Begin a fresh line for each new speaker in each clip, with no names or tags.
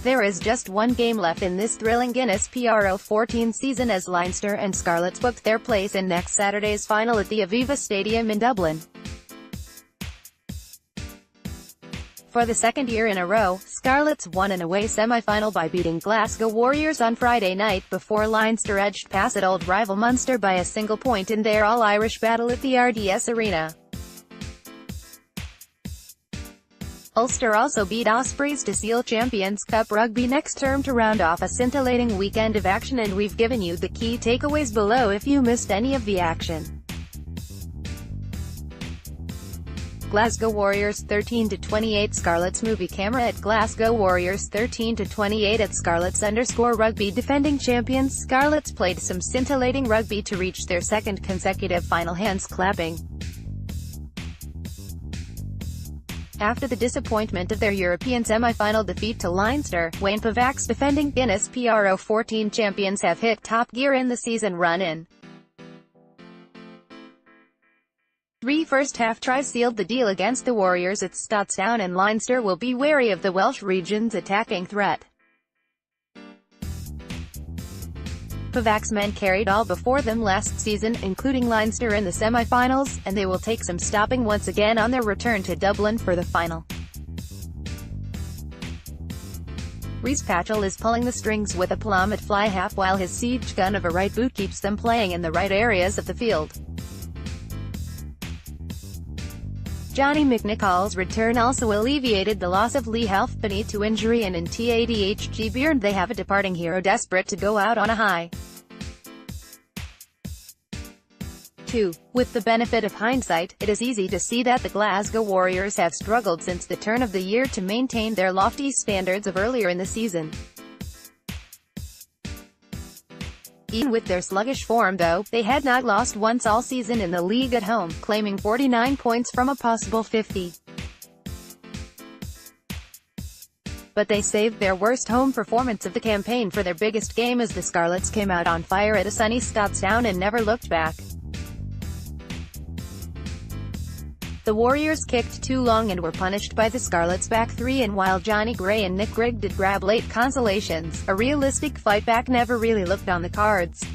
There is just one game left in this thrilling Guinness PRO14 season as Leinster and Scarlets booked their place in next Saturday's final at the Aviva Stadium in Dublin. For the second year in a row, Scarlets won an away semi-final by beating Glasgow Warriors on Friday night before Leinster edged past old rival Munster by a single point in their all-Irish battle at the RDS Arena. Ulster also beat Ospreys to seal Champions Cup rugby next term to round off a scintillating weekend of action, and we've given you the key takeaways below if you missed any of the action. Glasgow Warriors 13-28 Scarlets movie camera at Glasgow Warriors 13-28 at Scarlets_rugby defending champions. Scarlets played some scintillating rugby to reach their second consecutive final, hands clapping. After the disappointment of their European semi-final defeat to Leinster, Wayne Pavak's defending Guinness PRO14 champions have hit top gear in the season run-in. 3 first-half tries sealed the deal against the Warriors at Scotstown, and Leinster will be wary of the Welsh region's attacking threat. Pavak's men carried all before them last season, including Leinster in the semi-finals, and they will take some stopping once again on their return to Dublin for the final. Rhys Patchell is pulling the strings with a plum at fly-half, while his siege gun of a right boot keeps them playing in the right areas of the field. Johnny McNicall's return also alleviated the loss of Lee Halfpenny to injury, and in TADHG Beard they have a departing hero desperate to go out on a high. 2. With the benefit of hindsight, it is easy to see that the Glasgow Warriors have struggled since the turn of the year to maintain their lofty standards of earlier in the season. Even with their sluggish form though, they had not lost once all season in the league at home, claiming 49 points from a possible 50. But they saved their worst home performance of the campaign for their biggest game as the Scarlets came out on fire at a sunny Scotstown and never looked back. The Warriors kicked too long and were punished by the Scarlets' back three, and while Johnny Gray and Nick Grigg did grab late consolations, a realistic fight back never really looked on the cards.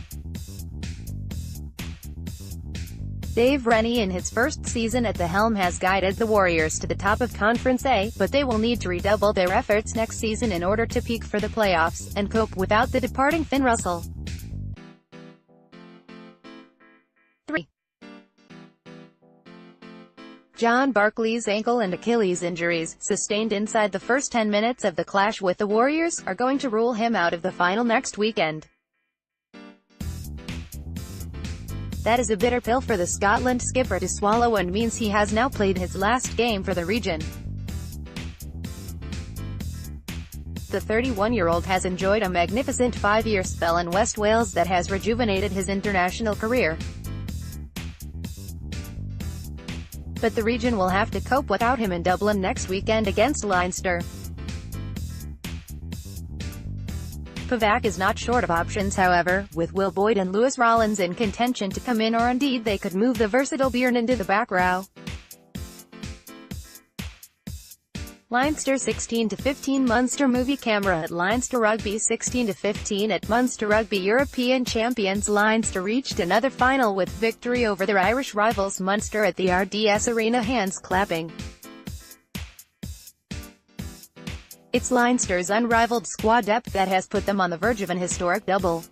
Dave Rennie in his first season at the helm has guided the Warriors to the top of Conference A, but they will need to redouble their efforts next season in order to peak for the playoffs, and cope without the departing Finn Russell. 3. John Barclay's ankle and Achilles injuries, sustained inside the first 10 minutes of the clash with the Warriors, are going to rule him out of the final next weekend. That is a bitter pill for the Scotland skipper to swallow, and means he has now played his last game for the region. The 31-year-old has enjoyed a magnificent 5-year spell in West Wales that has rejuvenated his international career. But the region will have to cope without him in Dublin next weekend against Leinster. Pavak is not short of options however, with Will Boyd and Lewis Rollins in contention to come in, or indeed they could move the versatile Byrne into the back row. Leinster 16-15 Munster movie camera at Leinster Rugby 16-15 at Munster Rugby. European champions Leinster reached another final with victory over their Irish rivals Munster at the RDS Arena, hands clapping. It's Leinster's unrivaled squad depth that has put them on the verge of an historic double.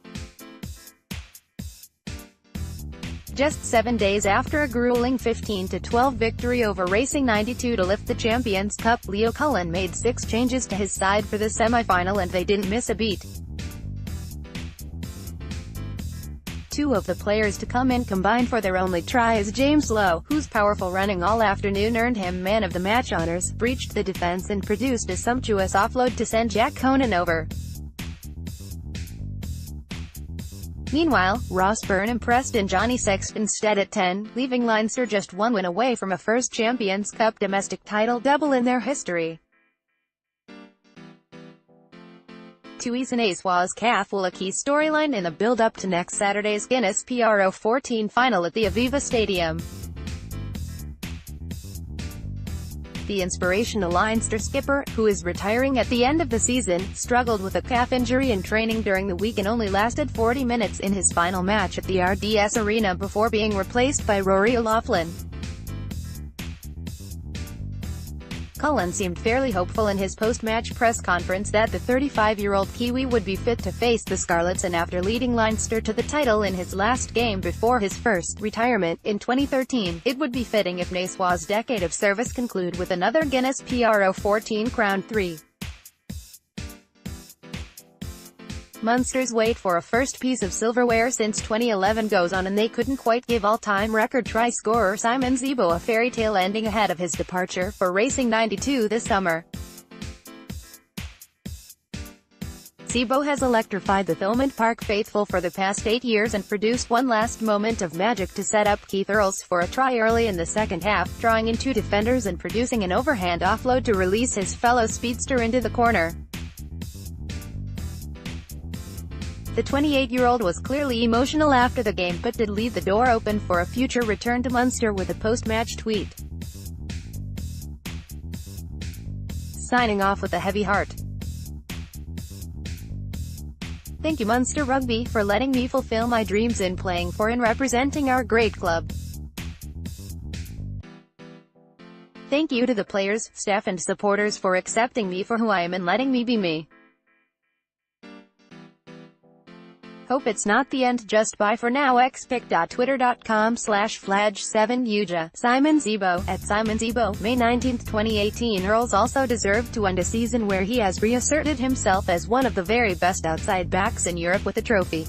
Just 7 days after a grueling 15-12 victory over Racing 92 to lift the Champions Cup, Leo Cullen made 6 changes to his side for the semi-final, and they didn't miss a beat. 2 of the players to come in combined for their only try as James Lowe, whose powerful running all afternoon earned him man of the match honours, breached the defence and produced a sumptuous offload to send Jack Conan over. Meanwhile, Ross Byrne impressed in Johnny Sexton's stead at 10, leaving Leinster just 1 win away from a first Champions Cup domestic title double in their history. Tuisin Aswa's calf will a key storyline in the build-up to next Saturday's Guinness PRO14 final at the Aviva Stadium. The inspirational Leinster skipper, who is retiring at the end of the season, struggled with a calf injury in training during the week and only lasted 40 minutes in his final match at the RDS Arena before being replaced by Rory O'Loughlin. Cullen seemed fairly hopeful in his post-match press conference that the 35-year-old Kiwi would be fit to face the Scarlets, and after leading Leinster to the title in his last game before his first retirement, in 2013, it would be fitting if Naiswaugh's decade of service conclude with another Guinness PRO14 Crown 3. Munster's wait for a first piece of silverware since 2011 goes on, and they couldn't quite give all-time record try-scorer Simon Zebo a fairy tale ending ahead of his departure for Racing 92 this summer. Zebo has electrified the Thomond Park faithful for the past 8 years and produced one last moment of magic to set up Keith Earls for a try early in the second half, drawing in two defenders and producing an overhand offload to release his fellow speedster into the corner. The 28-year-old was clearly emotional after the game, but did leave the door open for a future return to Munster with a post-match tweet. Signing off with a heavy heart. Thank you Munster Rugby for letting me fulfill my dreams in playing for and representing our great club. Thank you to the players, staff and supporters for accepting me for who I am and letting me be me. Hope it's not the end. Just bye for now. xpic.twitter.com/flage7uja. Simon Zebo, at Simon Zebo, May 19, 2018. Earls also deserved to end a season where he has reasserted himself as one of the very best outside backs in Europe with a trophy.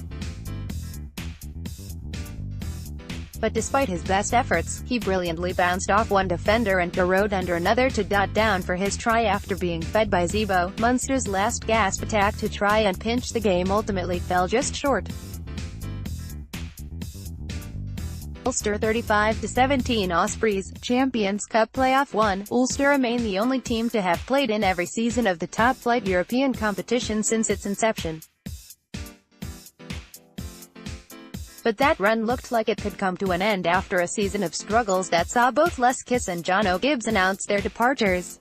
But despite his best efforts, he brilliantly bounced off one defender and garrowed under another to dot down for his try after being fed by Zebo. Munster's last gasp attack to try and pinch the game ultimately fell just short. Ulster 35-17 Ospreys, Champions Cup Playoff 1. Ulster remain the only team to have played in every season of the top-flight European competition since its inception. But that run looked like it could come to an end after a season of struggles that saw both Les Kiss and John O'Gibbs announce their departures.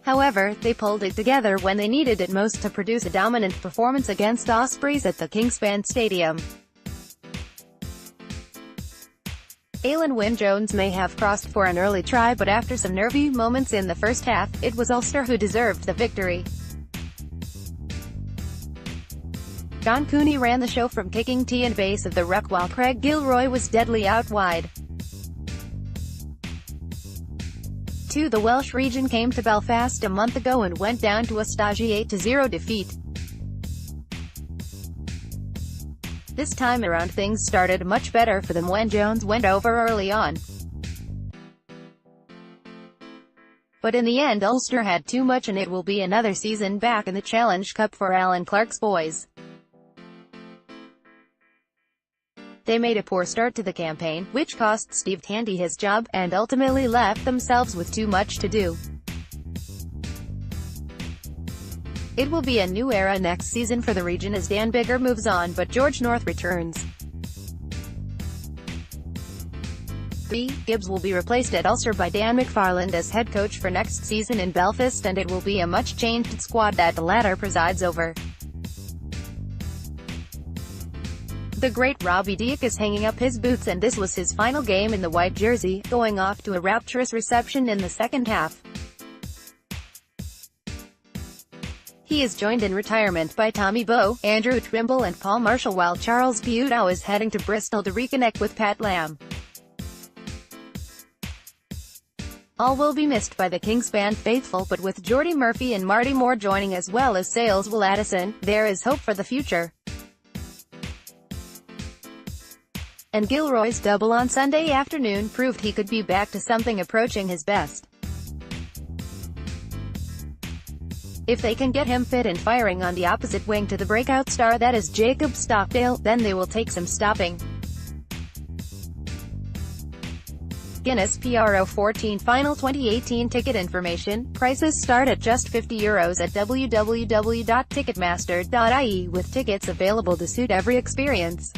However, they pulled it together when they needed it most to produce a dominant performance against Ospreys at the Kingspan Stadium. Alan Wynne-Jones may have crossed for an early try, but after some nervy moments in the first half, it was Ulster who deserved the victory. John Cooney ran the show from kicking tee and base of the ruck while Craig Gilroy was deadly out wide. The Welsh region came to Belfast a month ago and went down to a stodgy 8-0 defeat. This time around things started much better for them when Jones went over early on. But in the end Ulster had too much, and it will be another season back in the Challenge Cup for Alan Clark's boys. They made a poor start to the campaign, which cost Steve Tandy his job, and ultimately left themselves with too much to do. It will be a new era next season for the region as Dan Biggar moves on, but George North returns. Gibbs will be replaced at Ulster by Dan McFarland as head coach for next season in Belfast, and it will be a much-changed squad that the latter presides over. The great Robbie Deak is hanging up his boots, and this was his final game in the white jersey, going off to a rapturous reception in the second half. He is joined in retirement by Tommy Bowe, Andrew Trimble and Paul Marshall, while Charles Piutau is heading to Bristol to reconnect with Pat Lam. All will be missed by the Kingspan faithful, but with Geordie Murphy and Marty Moore joining as well as Sales Will Addison, there is hope for the future. And Gilroy's double on Sunday afternoon proved he could be back to something approaching his best. If they can get him fit and firing on the opposite wing to the breakout star that is Jacob Stockdale, then they will take some stopping. Guinness PRO14 Final 2018 ticket information. Prices start at just €50 at www.ticketmaster.ie, with tickets available to suit every experience.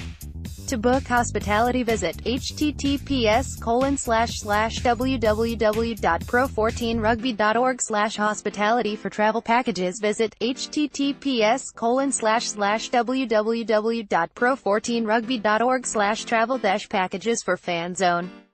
To book hospitality, visit https://www.pro14rugby.org/hospitality. For travel packages, visit https://www.pro14rugby.org/travel-packages. For Fan Zone.